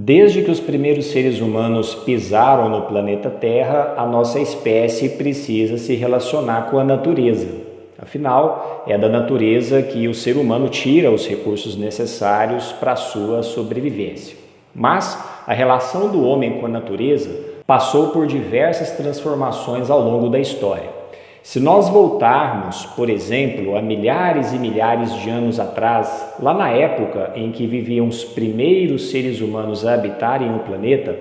Desde que os primeiros seres humanos pisaram no planeta Terra, a nossa espécie precisa se relacionar com a natureza. Afinal, é da natureza que o ser humano tira os recursos necessários para a sua sobrevivência. Mas a relação do homem com a natureza passou por diversas transformações ao longo da história. Se nós voltarmos, por exemplo, a milhares e milhares de anos atrás, lá na época em que viviam os primeiros seres humanos a habitarem o planeta,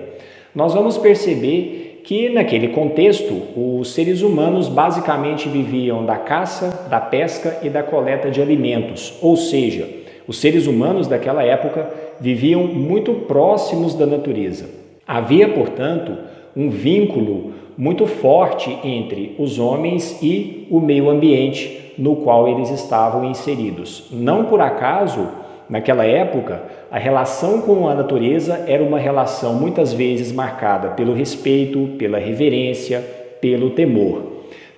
nós vamos perceber que naquele contexto os seres humanos basicamente viviam da caça, da pesca e da coleta de alimentos, ou seja, os seres humanos daquela época viviam muito próximos da natureza. Havia, portanto, um vínculo muito forte entre os homens e o meio ambiente no qual eles estavam inseridos. Não por acaso, naquela época, a relação com a natureza era uma relação muitas vezes marcada pelo respeito, pela reverência, pelo temor.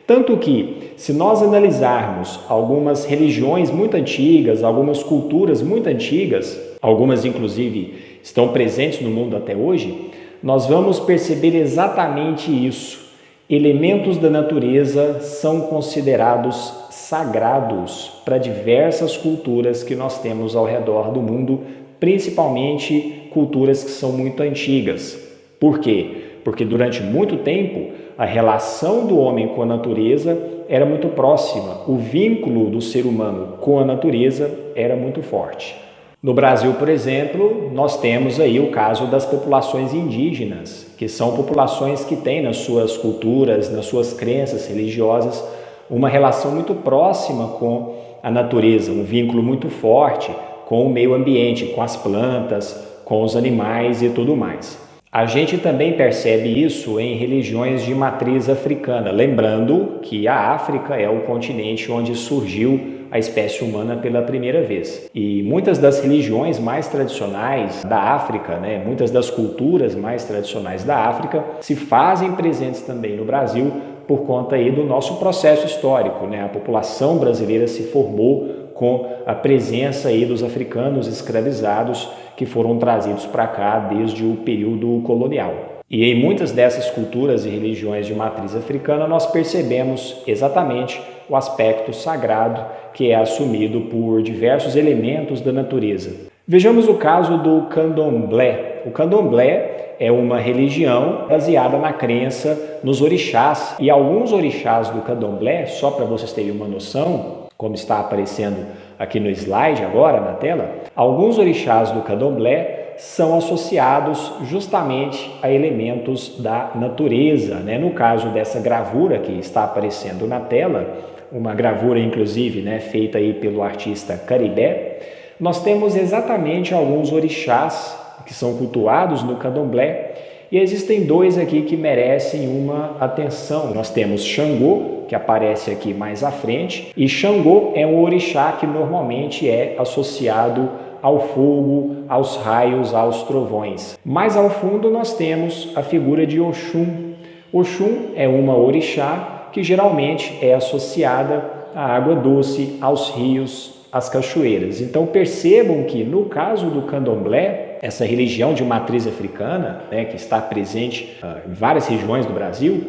Tanto que, se nós analisarmos algumas religiões muito antigas, algumas culturas muito antigas, algumas inclusive estão presentes no mundo até hoje, nós vamos perceber exatamente isso. Elementos da natureza são considerados sagrados para diversas culturas que nós temos ao redor do mundo, principalmente culturas que são muito antigas. Por quê? Porque durante muito tempo a relação do homem com a natureza era muito próxima, o vínculo do ser humano com a natureza era muito forte. No Brasil, por exemplo, nós temos aí o caso das populações indígenas, que são populações que têm nas suas culturas, nas suas crenças religiosas, uma relação muito próxima com a natureza, um vínculo muito forte com o meio ambiente, com as plantas, com os animais e tudo mais. A gente também percebe isso em religiões de matriz africana, lembrando que a África é o continente onde surgiu a espécie humana pela primeira vez. E muitas das religiões mais tradicionais da África, muitas das culturas mais tradicionais da África se fazem presentes também no Brasil por conta aí do nosso processo histórico. A população brasileira se formou com a presença aí dos africanos escravizados que foram trazidos para cá desde o período colonial. E em muitas dessas culturas e religiões de matriz africana nós percebemos exatamente o aspecto sagrado que é assumido por diversos elementos da natureza. Vejamos o caso do candomblé. O candomblé é uma religião baseada na crença nos orixás. E alguns orixás do candomblé, só para vocês terem uma noção, como está aparecendo aqui no slide agora na tela, alguns orixás do candomblé são associados justamente a elementos da natureza. No caso dessa gravura que está aparecendo na tela, uma gravura inclusive feita aí pelo artista Caribé, nós temos exatamente alguns orixás que são cultuados no candomblé e existem dois aqui que merecem uma atenção. Nós temos Xangô, que aparece aqui mais à frente, e Xangô é um orixá que normalmente é associado ao fogo, aos raios, aos trovões. Mais ao fundo nós temos a figura de Oxum. Oxum é uma orixá que geralmente é associada à água doce, aos rios, às cachoeiras. Então percebam que no caso do candomblé, essa religião de matriz africana, que está presente em várias regiões do Brasil,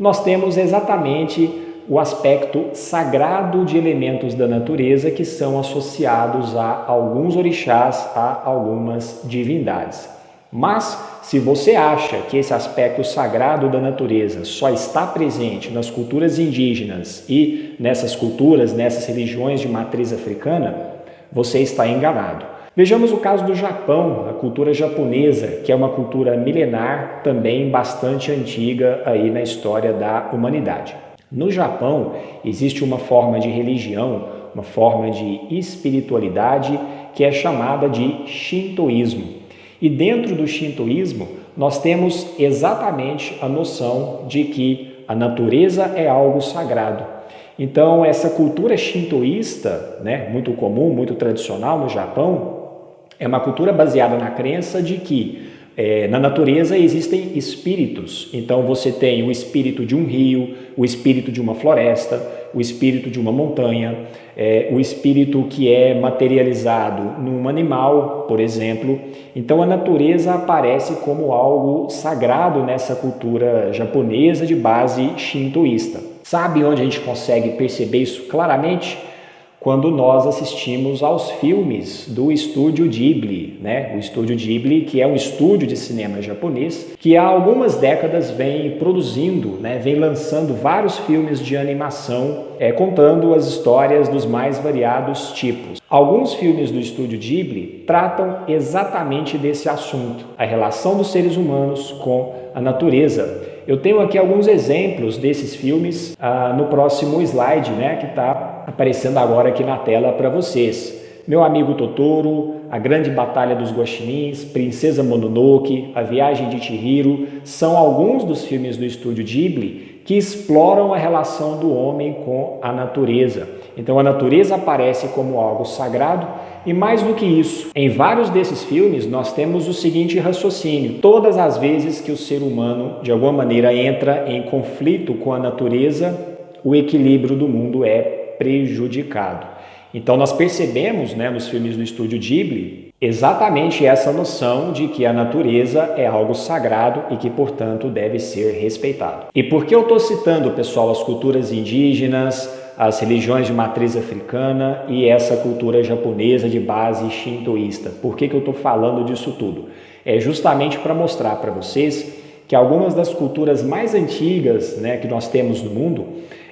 nós temos exatamente o aspecto sagrado de elementos da natureza que são associados a alguns orixás, a algumas divindades. Mas, se você acha que esse aspecto sagrado da natureza só está presente nas culturas indígenas e nessas culturas, nessas religiões de matriz africana, você está enganado. Vejamos o caso do Japão, a cultura japonesa, que é uma cultura milenar, também bastante antiga aí na história da humanidade. No Japão, existe uma forma de religião, uma forma de espiritualidade que é chamada de Shintoísmo. E dentro do Shintoísmo, nós temos exatamente a noção de que a natureza é algo sagrado. Então, essa cultura shintoísta, muito comum, muito tradicional no Japão, é uma cultura baseada na crença de que Na natureza existem espíritos, então você tem o espírito de um rio, o espírito de uma floresta, o espírito de uma montanha, o espírito que é materializado num animal, por exemplo. Então a natureza aparece como algo sagrado nessa cultura japonesa de base shintoísta. Sabe onde a gente consegue perceber isso claramente? Quando nós assistimos aos filmes do Estúdio Ghibli, né? O Estúdio Ghibli, que é um estúdio de cinema japonês, que há algumas décadas vem produzindo, né? Vem lançando vários filmes de animação, contando as histórias dos mais variados tipos. Alguns filmes do Estúdio Ghibli tratam exatamente desse assunto, a relação dos seres humanos com a natureza. Eu tenho aqui alguns exemplos desses filmes no próximo slide, né, que está aparecendo agora aqui na tela para vocês. Meu Amigo Totoro, A Grande Batalha dos Guaxinins, Princesa Mononoke, A Viagem de Chihiro, são alguns dos filmes do Estúdio Ghibli que exploram a relação do homem com a natureza. Então a natureza aparece como algo sagrado e mais do que isso, em vários desses filmes nós temos o seguinte raciocínio: todas as vezes que o ser humano de alguma maneira entra em conflito com a natureza, o equilíbrio do mundo é prejudicado. Então nós percebemos, né, nos filmes do Estúdio Ghibli exatamente essa noção de que a natureza é algo sagrado e que, portanto, deve ser respeitado. E por que eu estou citando, pessoal, as culturas indígenas, as religiões de matriz africana e essa cultura japonesa de base shintoísta? Por que eu estou falando disso tudo? É justamente para mostrar para vocês que algumas das culturas mais antigas, né, que nós temos no mundo,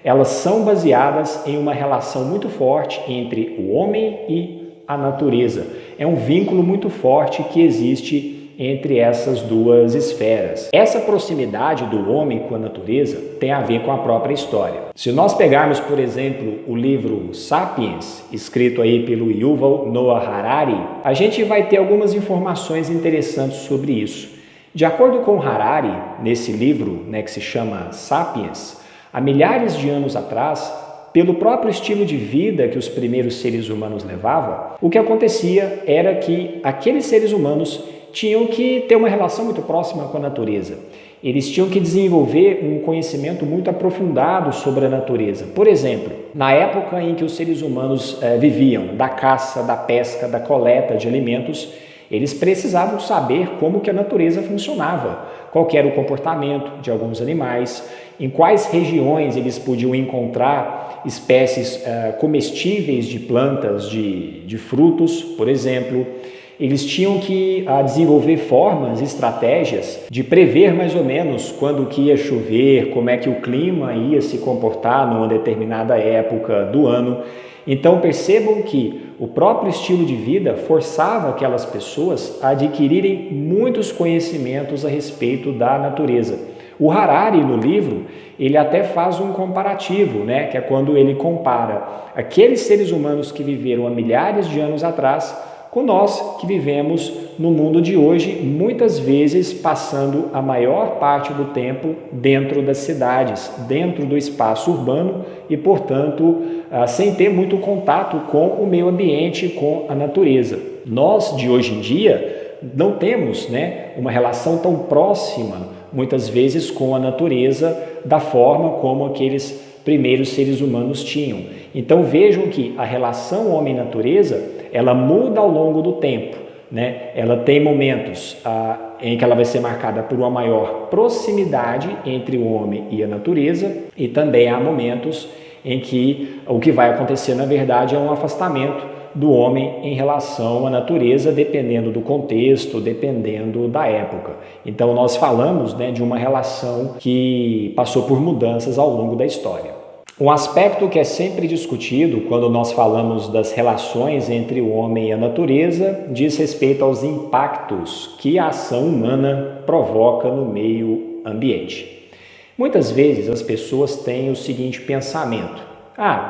elas são baseadas em uma relação muito forte entre o homem e a natureza. É um vínculo muito forte que existe entre essas duas esferas. Essa proximidade do homem com a natureza tem a ver com a própria história. Se nós pegarmos, por exemplo, o livro Sapiens, escrito aí pelo Yuval Noah Harari, a gente vai ter algumas informações interessantes sobre isso. De acordo com Harari, nesse livro, né, que se chama Sapiens, há milhares de anos atrás, pelo próprio estilo de vida que os primeiros seres humanos levavam, o que acontecia era que aqueles seres humanos tinham que ter uma relação muito próxima com a natureza. Eles tinham que desenvolver um conhecimento muito aprofundado sobre a natureza. Por exemplo, na época em que os seres humanos viviam da caça, da pesca, da coleta de alimentos, eles precisavam saber como que a natureza funcionava, qual que era o comportamento de alguns animais, em quais regiões eles podiam encontrar espécies comestíveis de plantas, de frutos, por exemplo. Eles tinham que desenvolver formas, estratégias de prever mais ou menos quando que ia chover, como é que o clima ia se comportar numa determinada época do ano. Então percebam que o próprio estilo de vida forçava aquelas pessoas a adquirirem muitos conhecimentos a respeito da natureza. O Harari, no livro, ele até faz um comparativo, né? Que é quando ele compara aqueles seres humanos que viveram há milhares de anos atrás com nós que vivemos no mundo de hoje, muitas vezes passando a maior parte do tempo dentro das cidades, dentro do espaço urbano e, portanto, sem ter muito contato com o meio ambiente, com a natureza. Nós, de hoje em dia, não temos, né, uma relação tão próxima, muitas vezes, com a natureza da forma como aqueles primeiros seres humanos tinham. Então vejam que a relação homem-natureza ela muda ao longo do tempo, né? Ela tem momentos em que ela vai ser marcada por uma maior proximidade entre o homem e a natureza, e também há momentos em que o que vai acontecer na verdade é um afastamento do homem em relação à natureza, dependendo do contexto, dependendo da época. Então nós falamos, né, de uma relação que passou por mudanças ao longo da história. Um aspecto que é sempre discutido quando nós falamos das relações entre o homem e a natureza diz respeito aos impactos que a ação humana provoca no meio ambiente. Muitas vezes as pessoas têm o seguinte pensamento: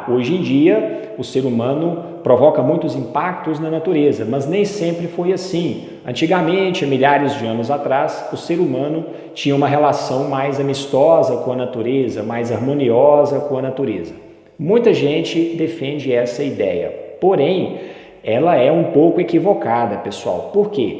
hoje em dia o ser humano provoca muitos impactos na natureza, mas nem sempre foi assim. Antigamente, há milhares de anos atrás, o ser humano tinha uma relação mais amistosa com a natureza, mais harmoniosa com a natureza. Muita gente defende essa ideia, porém, ela é um pouco equivocada, pessoal. Por quê?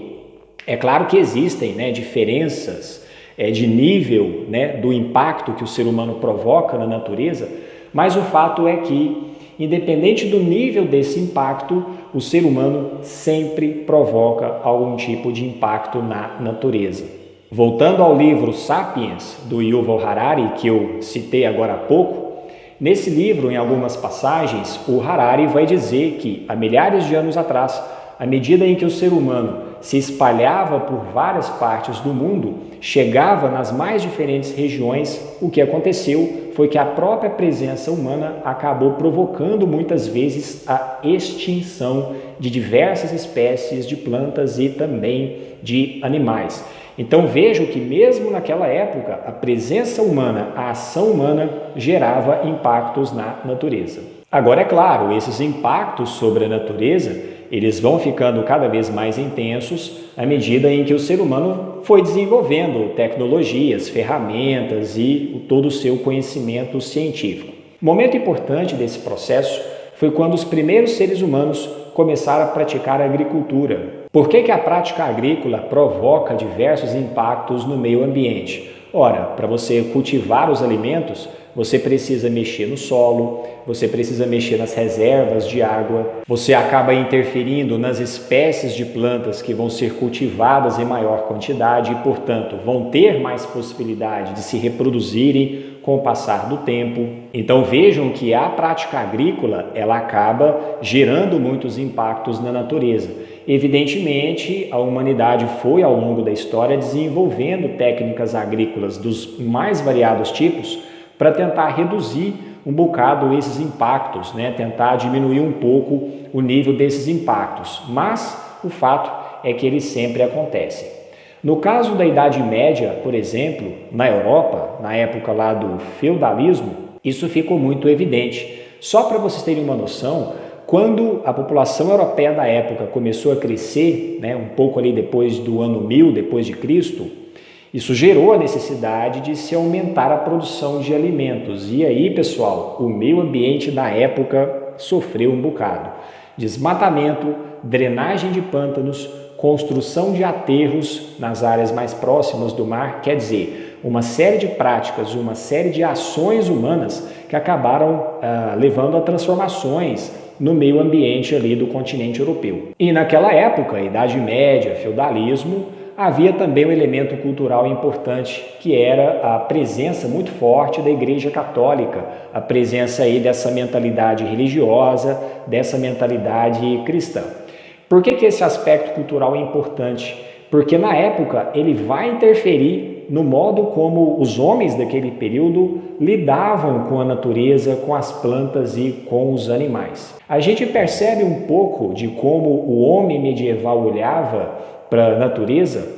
É claro que existem, né, diferenças de nível, né, do impacto que o ser humano provoca na natureza, mas o fato é que, independente do nível desse impacto, o ser humano sempre provoca algum tipo de impacto na natureza. Voltando ao livro Sapiens, do Yuval Harari, que eu citei agora há pouco, nesse livro, em algumas passagens, o Harari vai dizer que, há milhares de anos atrás, à medida em que o ser humano se espalhava por várias partes do mundo, chegava nas mais diferentes regiões, o que aconteceu foi que a própria presença humana acabou provocando muitas vezes a extinção de diversas espécies de plantas e também de animais. Então vejo que mesmo naquela época, a presença humana, a ação humana gerava impactos na natureza. Agora é claro, esses impactos sobre a natureza, eles vão ficando cada vez mais intensos à medida em que o ser humano foi desenvolvendo tecnologias, ferramentas e todo o seu conhecimento científico. Momento importante desse processo foi quando os primeiros seres humanos começaram a praticar a agricultura. Por que a prática agrícola provoca diversos impactos no meio ambiente? Ora, para você cultivar os alimentos, você precisa mexer no solo, você precisa mexer nas reservas de água, você acaba interferindo nas espécies de plantas que vão ser cultivadas em maior quantidade e, portanto, vão ter mais possibilidade de se reproduzirem com o passar do tempo. Então vejam que a prática agrícola, ela acaba gerando muitos impactos na natureza. Evidentemente, a humanidade foi ao longo da história desenvolvendo técnicas agrícolas dos mais variados tipos para tentar reduzir um bocado esses impactos, né? Tentar diminuir um pouco o nível desses impactos, mas o fato é que eles sempre acontecem. No caso da Idade Média, por exemplo, na Europa, na época lá do feudalismo, isso ficou muito evidente. Só para vocês terem uma noção, quando a população europeia da época começou a crescer, né, um pouco ali depois do ano 1000 depois de Cristo, isso gerou a necessidade de se aumentar a produção de alimentos. E aí, pessoal, o meio ambiente da época sofreu um bocado. Desmatamento, drenagem de pântanos, construção de aterros nas áreas mais próximas do mar, quer dizer, uma série de práticas, uma série de ações humanas que acabaram levando a transformações no meio ambiente ali do continente europeu. E naquela época, Idade Média, feudalismo, havia também um elemento cultural importante, que era a presença muito forte da Igreja Católica, a presença aí dessa mentalidade religiosa, dessa mentalidade cristã. Por que esse aspecto cultural é importante? Porque na época ele vai interferir no modo como os homens daquele período lidavam com a natureza, com as plantas e com os animais. A gente percebe um pouco de como o homem medieval olhava para a natureza,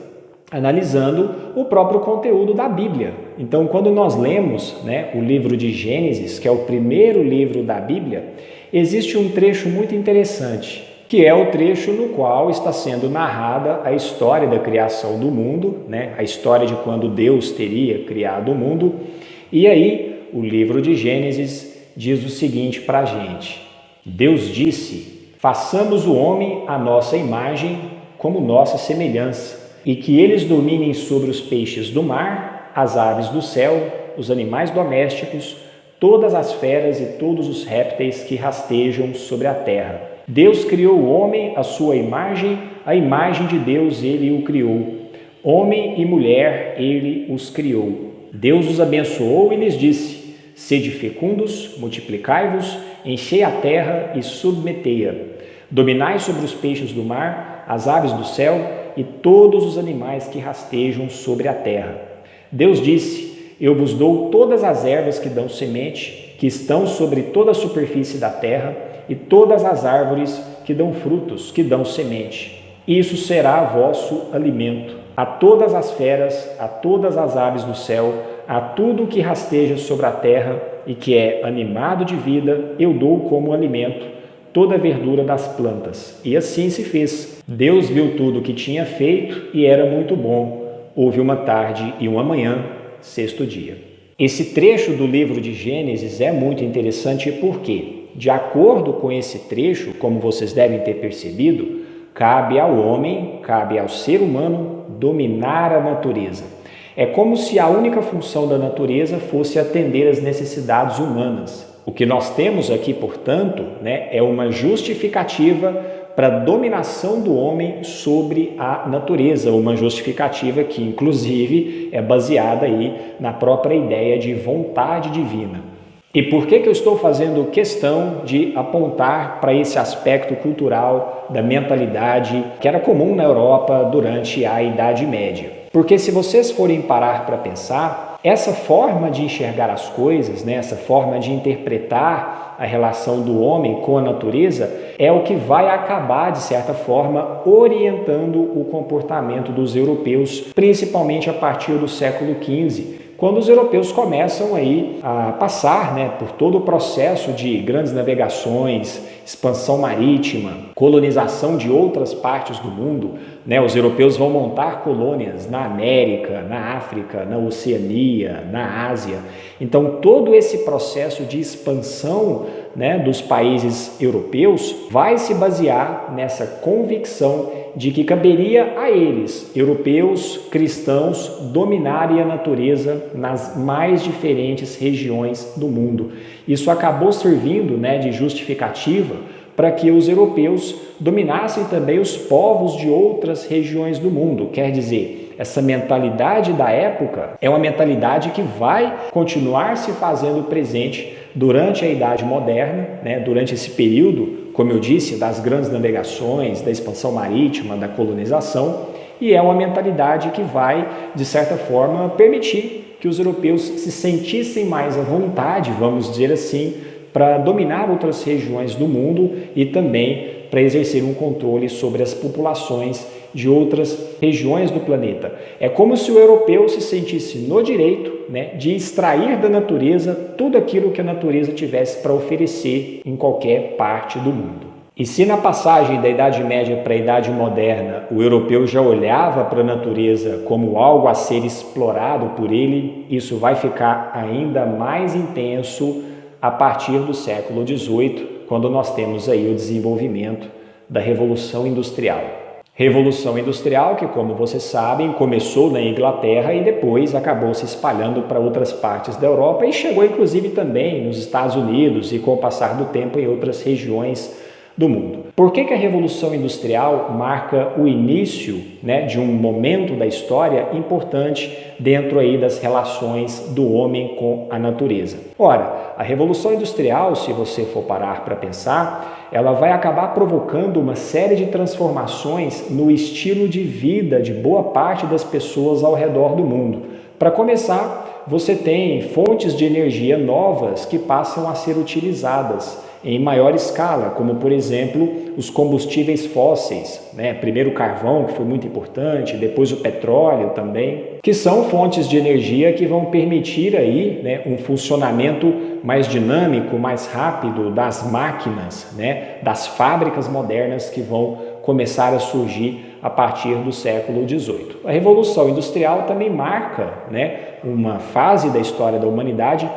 analisando o próprio conteúdo da Bíblia. Então, quando nós lemos, né, o livro de Gênesis, que é o primeiro livro da Bíblia, existe um trecho muito interessante, que é o trecho no qual está sendo narrada a história da criação do mundo, né, a história de quando Deus teria criado o mundo. E aí, o livro de Gênesis diz o seguinte para a gente: Deus disse: façamos o homem à nossa imagem, como nossa semelhança, e que eles dominem sobre os peixes do mar, as aves do céu, os animais domésticos, todas as feras e todos os répteis que rastejam sobre a terra. Deus criou o homem à sua imagem, a imagem de Deus ele o criou. Homem e mulher ele os criou. Deus os abençoou e lhes disse: sede fecundos, multiplicai-vos, enchei a terra e submetei-a. Dominai sobre os peixes do mar, as aves do céu e todos os animais que rastejam sobre a terra. Deus disse: eu vos dou todas as ervas que dão semente, que estão sobre toda a superfície da terra, e todas as árvores que dão frutos, que dão semente. Isso será vosso alimento. A todas as feras, a todas as aves do céu, a tudo que rasteja sobre a terra e que é animado de vida, eu dou como alimento toda a verdura das plantas. E assim se fez. Deus viu tudo o que tinha feito e era muito bom. Houve uma tarde e uma manhã, sexto dia. Esse trecho do livro de Gênesis é muito interessante porque, de acordo com esse trecho, como vocês devem ter percebido, cabe ao homem, cabe ao ser humano dominar a natureza. É como se a única função da natureza fosse atender às necessidades humanas. O que nós temos aqui, portanto, é uma justificativa para a dominação do homem sobre a natureza, uma justificativa que, inclusive, é baseada aí na própria ideia de vontade divina. E por que eu estou fazendo questão de apontar para esse aspecto cultural da mentalidade que era comum na Europa durante a Idade Média? Porque se vocês forem parar para pensar, essa forma de enxergar as coisas, essa forma de interpretar a relação do homem com a natureza é o que vai acabar, de certa forma, orientando o comportamento dos europeus, principalmente a partir do século XV, quando os europeus começam aí a passar por todo o processo de grandes navegações, expansão marítima, colonização de outras partes do mundo. Os europeus vão montar colônias na América, na África, na Oceania, na Ásia. Então, todo esse processo de expansão dos países europeus vai se basear nessa convicção de que caberia a eles, europeus, cristãos, dominarem a natureza nas mais diferentes regiões do mundo. Isso acabou servindo de justificativa para que os europeus dominassem também os povos de outras regiões do mundo. Quer dizer, essa mentalidade da época é uma mentalidade que vai continuar se fazendo presente durante a Idade Moderna, durante esse período, como eu disse, das grandes navegações, da expansão marítima, da colonização, e é uma mentalidade que vai, de certa forma, permitir que os europeus se sentissem mais à vontade, vamos dizer assim, para dominar outras regiões do mundo e também para exercer um controle sobre as populações de outras regiões do planeta. É como se o europeu se sentisse no direito de extrair da natureza tudo aquilo que a natureza tivesse para oferecer em qualquer parte do mundo. E se na passagem da Idade Média para a Idade Moderna o europeu já olhava para a natureza como algo a ser explorado por ele, isso vai ficar ainda mais intenso a partir do século XVIII, quando nós temos aí o desenvolvimento da Revolução Industrial. Revolução Industrial que, como vocês sabem, começou na Inglaterra e depois acabou se espalhando para outras partes da Europa e chegou inclusive também nos Estados Unidos e, com o passar do tempo, em outras regiões do mundo. Por que a Revolução Industrial marca o início de um momento da história importante dentro aí das relações do homem com a natureza? Ora, a Revolução Industrial, se você for parar para pensar, ela vai acabar provocando uma série de transformações no estilo de vida de boa parte das pessoas ao redor do mundo. Para começar, você tem fontes de energia novas que passam a ser utilizadas em maior escala, como por exemplo os combustíveis fósseis, primeiro o carvão, que foi muito importante, depois o petróleo também, que são fontes de energia que vão permitir aí um funcionamento mais dinâmico, mais rápido das máquinas, das fábricas modernas que vão começar a surgir a partir do século XVIII. A Revolução Industrial também marca uma fase da história da humanidade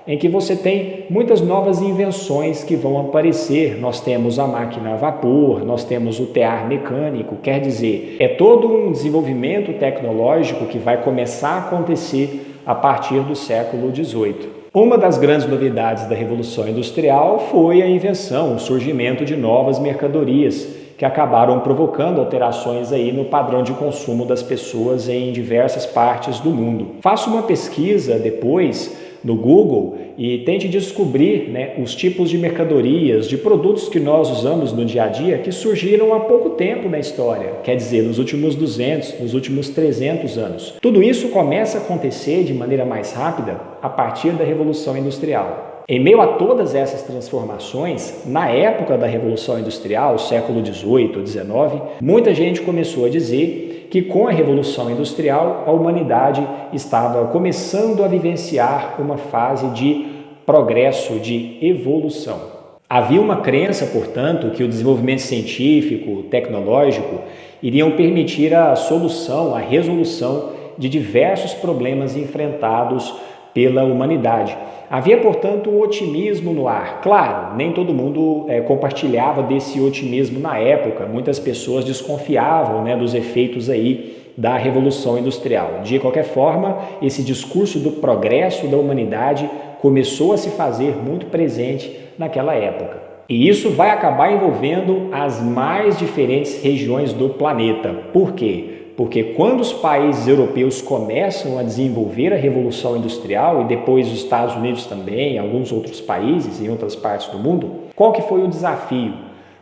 em que você tem muitas novas invenções que vão aparecer. Nós temos a máquina a vapor, nós temos o tear mecânico, quer dizer, é todo um desenvolvimento tecnológico que vai começar a acontecer a partir do século XVIII. Uma das grandes novidades da Revolução Industrial foi a invenção, o surgimento de novas mercadorias, que acabaram provocando alterações aí no padrão de consumo das pessoas em diversas partes do mundo. Faça uma pesquisa depois no Google e tente descobrir os tipos de mercadorias, de produtos que nós usamos no dia a dia que surgiram há pouco tempo na história, quer dizer, nos últimos 200, nos últimos 300 anos. Tudo isso começa a acontecer de maneira mais rápida a partir da Revolução Industrial. Em meio a todas essas transformações, na época da Revolução Industrial, século XVIII, XIX, muita gente começou a dizer que com a Revolução Industrial a humanidade estava começando a vivenciar uma fase de progresso, de evolução. Havia uma crença, portanto, que o desenvolvimento científico, tecnológico, iriam permitir a solução, a resolução de diversos problemas enfrentados pela humanidade. Havia, portanto, um otimismo no ar. Claro, nem todo mundo compartilhava desse otimismo na época. Muitas pessoas desconfiavam, dos efeitos aí da Revolução Industrial. De qualquer forma, esse discurso do progresso da humanidade começou a se fazer muito presente naquela época. E isso vai acabar envolvendo as mais diferentes regiões do planeta. Por quê? Porque quando os países europeus começam a desenvolver a Revolução Industrial, e depois os Estados Unidos também, alguns outros países em outras partes do mundo, qual que foi o desafio?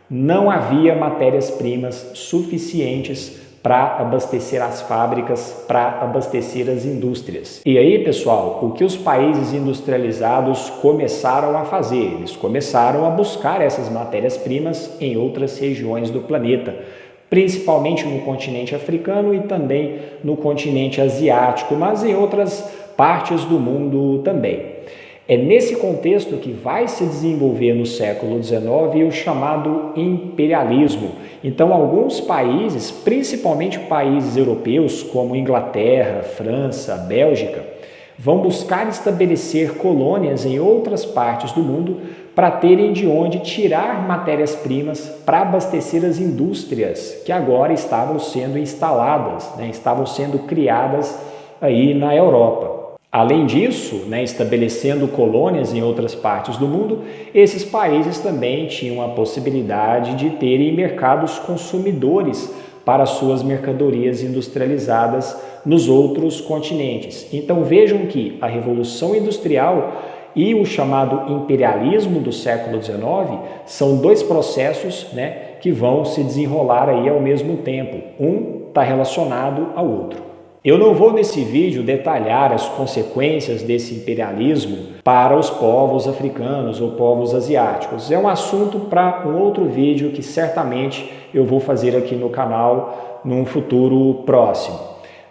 Não havia matérias-primas suficientes para abastecer as fábricas, para abastecer as indústrias. E aí, pessoal, o que os países industrializados começaram a fazer? Eles começaram a buscar essas matérias-primas em outras regiões do planeta, principalmente no continente africano e também no continente asiático, mas em outras partes do mundo também. É nesse contexto que vai se desenvolver no século XIX o chamado imperialismo. Então, alguns países, principalmente países europeus como Inglaterra, França, Bélgica, vão buscar estabelecer colônias em outras partes do mundo para terem de onde tirar matérias-primas para abastecer as indústrias que agora estavam sendo instaladas, estavam sendo criadas aí na Europa. Além disso, estabelecendo colônias em outras partes do mundo, esses países também tinham a possibilidade de terem mercados consumidores para suas mercadorias industrializadas nos outros continentes. Então vejam que a Revolução Industrial e o chamado imperialismo do século XIX são dois processos que vão se desenrolar aí ao mesmo tempo. Um está relacionado ao outro. Eu não vou nesse vídeo detalhar as consequências desse imperialismo para os povos africanos ou povos asiáticos. É um assunto para um outro vídeo que certamente eu vou fazer aqui no canal num futuro próximo.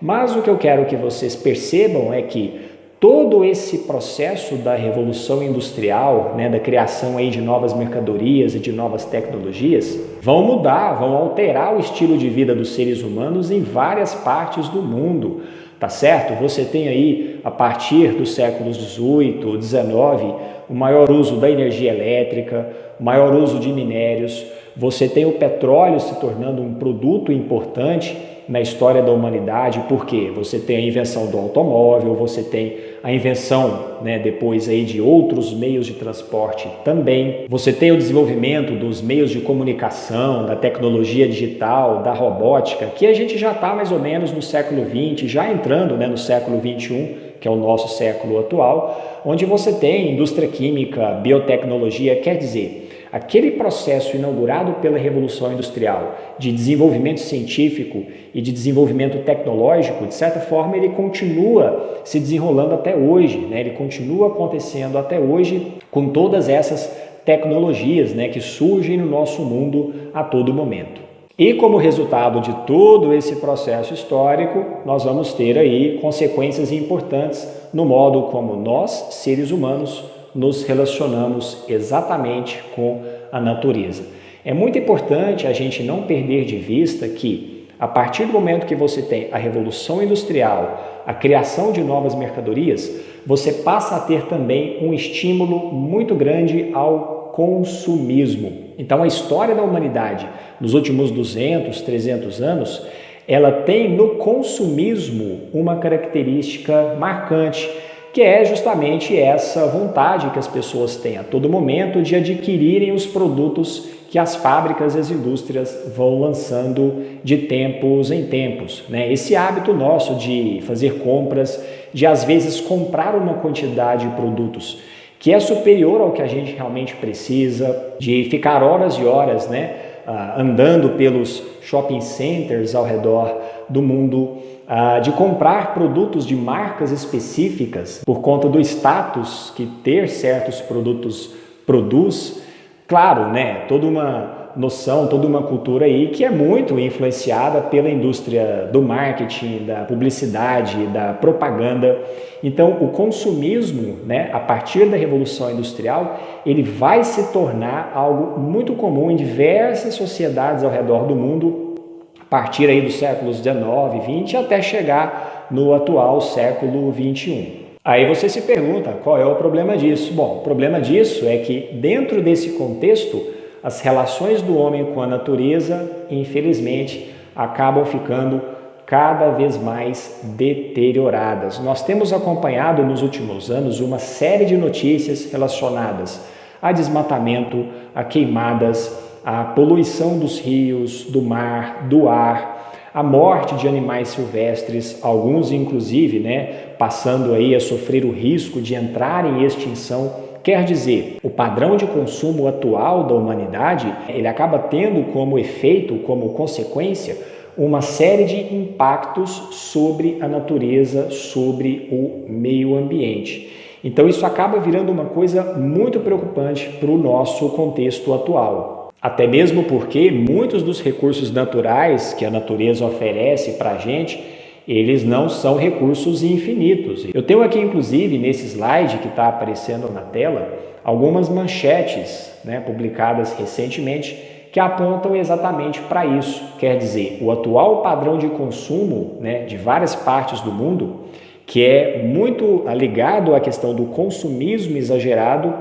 Mas o que eu quero que vocês percebam é que todo esse processo da Revolução Industrial, da criação aí de novas mercadorias e de novas tecnologias, vão mudar, vão alterar o estilo de vida dos seres humanos em várias partes do mundo, tá certo? Você tem aí, a partir dos séculos XVIII, XIX, o maior uso da energia elétrica, o maior uso de minérios, você tem o petróleo se tornando um produto importante na história da humanidade, porque você tem a invenção do automóvel, você tem a invenção, depois aí de outros meios de transporte também. Você tem o desenvolvimento dos meios de comunicação, da tecnologia digital, da robótica, que a gente já está mais ou menos no século XX, já entrando no século XXI, que é o nosso século atual, onde você tem indústria química, biotecnologia, quer dizer, aquele processo inaugurado pela Revolução Industrial de desenvolvimento científico e de desenvolvimento tecnológico, de certa forma, ele continua se desenrolando até hoje, ele continua acontecendo até hoje com todas essas tecnologias que surgem no nosso mundo a todo momento. E como resultado de todo esse processo histórico, nós vamos ter aí consequências importantes no modo como nós, seres humanos, nos relacionamos exatamente com a natureza. É muito importante a gente não perder de vista que, a partir do momento que você tem a Revolução Industrial, a criação de novas mercadorias, você passa a ter também um estímulo muito grande ao consumismo. Então, a história da humanidade nos últimos 200, 300 anos, ela tem no consumismo uma característica marcante, que é justamente essa vontade que as pessoas têm a todo momento de adquirirem os produtos que as fábricas e as indústrias vão lançando de tempos em tempos. Esse hábito nosso de fazer compras, de às vezes comprar uma quantidade de produtos que é superior ao que a gente realmente precisa, de ficar horas e horas andando pelos shopping centers ao redor do mundo, de comprar produtos de marcas específicas por conta do status que ter certos produtos produz. Claro, toda uma noção, toda uma cultura aí que é muito influenciada pela indústria do marketing, da publicidade, da propaganda. Então, o consumismo, a partir da Revolução Industrial, ele vai se tornar algo muito comum em diversas sociedades ao redor do mundo, a partir aí dos séculos XIX, XX, até chegar no atual século XXI. Aí você se pergunta, qual é o problema disso? Bom, o problema disso é que dentro desse contexto, as relações do homem com a natureza, infelizmente, acabam ficando cada vez mais deterioradas. Nós temos acompanhado nos últimos anos uma série de notícias relacionadas a desmatamento, a queimadas, a poluição dos rios, do mar, do ar, a morte de animais silvestres, alguns inclusive, passando aí a sofrer o risco de entrar em extinção. Quer dizer, o padrão de consumo atual da humanidade, ele acaba tendo como efeito, como consequência, uma série de impactos sobre a natureza, sobre o meio ambiente. Então isso acaba virando uma coisa muito preocupante para o nosso contexto atual. Até mesmo porque muitos dos recursos naturais que a natureza oferece para a gente, eles não são recursos infinitos. Eu tenho aqui, inclusive, nesse slide que está aparecendo na tela, algumas manchetes publicadas recentemente que apontam exatamente para isso. Quer dizer, o atual padrão de consumo de várias partes do mundo, que é muito ligado à questão do consumismo exagerado,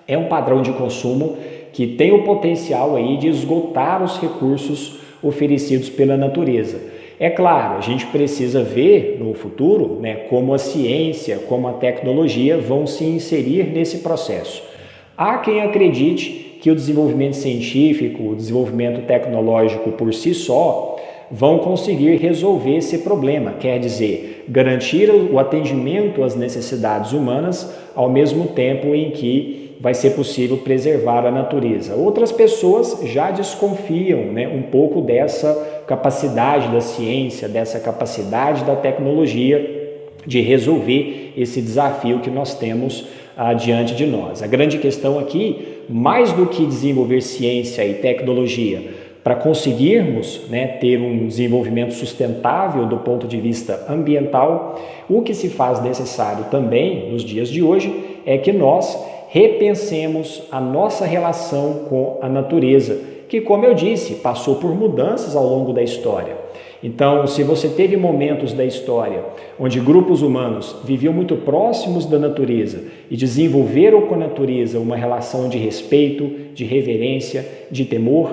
é um padrão de consumo que tem o potencial aí de esgotar os recursos oferecidos pela natureza. É claro, a gente precisa ver no futuro como a ciência, como a tecnologia vão se inserir nesse processo. Há quem acredite que o desenvolvimento científico, o desenvolvimento tecnológico por si só, vão conseguir resolver esse problema, quer dizer, garantir o atendimento às necessidades humanas ao mesmo tempo em que vai ser possível preservar a natureza. Outras pessoas já desconfiam um pouco dessa capacidade da ciência, dessa capacidade da tecnologia de resolver esse desafio que nós temos diante de nós. A grande questão aqui, mais do que desenvolver ciência e tecnologia para conseguirmos ter um desenvolvimento sustentável do ponto de vista ambiental, o que se faz necessário também nos dias de hoje é que nós repensemos a nossa relação com a natureza, que, como eu disse, passou por mudanças ao longo da história. Então, se você teve momentos da história onde grupos humanos viviam muito próximos da natureza e desenvolveram com a natureza uma relação de respeito, de reverência, de temor,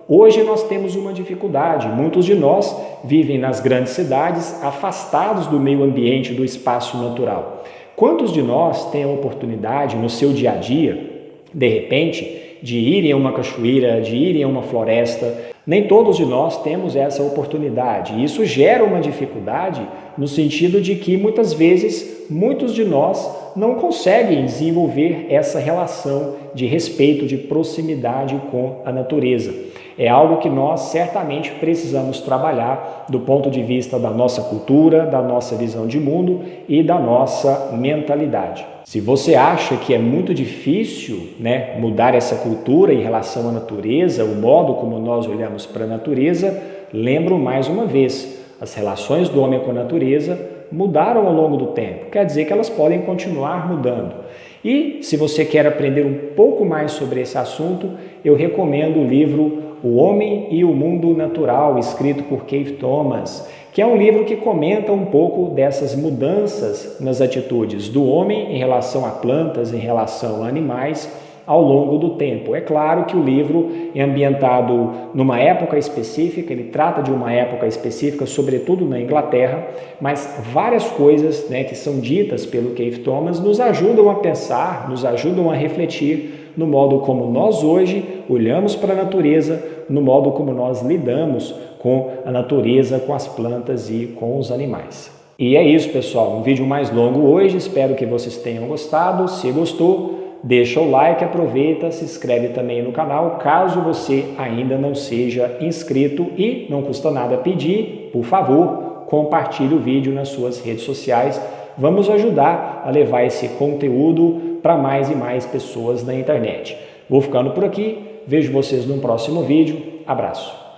hoje nós temos uma dificuldade. Muitos de nós vivem nas grandes cidades, afastados do meio ambiente, do espaço natural. Quantos de nós têm a oportunidade no seu dia a dia, de repente, de irem a uma cachoeira, de irem a uma floresta? Nem todos de nós temos essa oportunidade. E isso gera uma dificuldade no sentido de que muitas vezes muitos de nós não conseguem desenvolver essa relação de respeito, de proximidade com a natureza. É algo que nós certamente precisamos trabalhar do ponto de vista da nossa cultura, da nossa visão de mundo e da nossa mentalidade. Se você acha que é muito difícil mudar essa cultura em relação à natureza, o modo como nós olhamos para a natureza, lembro mais uma vez, as relações do homem com a natureza mudaram ao longo do tempo. Quer dizer que elas podem continuar mudando. E se você quer aprender um pouco mais sobre esse assunto, eu recomendo o livro O Homem e o Mundo Natural, escrito por Keith Thomas, que é um livro que comenta um pouco dessas mudanças nas atitudes do homem em relação a plantas, em relação a animais, ao longo do tempo. É claro que o livro é ambientado numa época específica, ele trata de uma época específica, sobretudo na Inglaterra, mas várias coisas que são ditas pelo Keith Thomas nos ajudam a pensar, nos ajudam a refletir no modo como nós hoje olhamos para a natureza, no modo como nós lidamos com a natureza, com as plantas e com os animais. E é isso, pessoal, um vídeo mais longo hoje, espero que vocês tenham gostado. Se gostou, deixa o like, aproveita, se inscreve também no canal, caso você ainda não seja inscrito, e não custa nada pedir, por favor, compartilhe o vídeo nas suas redes sociais. Vamos ajudar a levar esse conteúdo para mais e mais pessoas na internet. Vou ficando por aqui, vejo vocês no próximo vídeo, abraço!